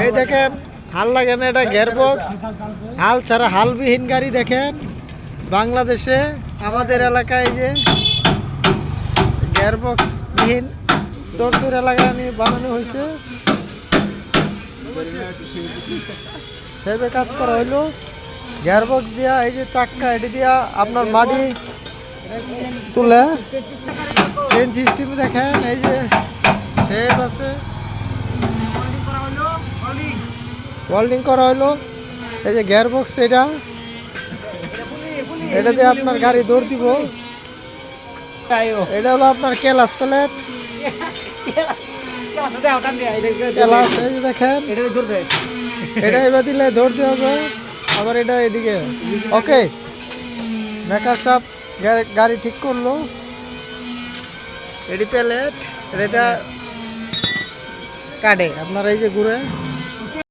এই দেখেন হাল লাগে না, এটা গিয়ারবক্স। হাল ছাড়া হালবিহীন গাড়ি দেখেন বাংলাদেশে আমাদের এলাকায় যে গিয়ারবক্স বিহীন চরচুর এলাকায় নিয়ে বানানো হয়েছে, সেভাবে কাজ করা হইলো গিয়ারবক্স দিয়া। এই যে চাক্কা এটি দিয়া আপনার মাটি তুলে চেন সিস্টেম দেখেন, এই যে শেপ আছে, ওয়েল্ডিং করা হইলো। এই যে গিয়ারবক্স এটা দিয়ে আপনার গাড়ি দৌড় দিব। এটা হলো আপনার ক্লাস প্লেট, ক্লাস এই যে দেখেন, এটা এবার দিলে ধরতে হবে। আবার এটা এদিকে ওকে মেকার সাহেব গাড়ি ঠিক করলো। এডি প্লেট এটা কাটে আপনার এই যে ঘুরে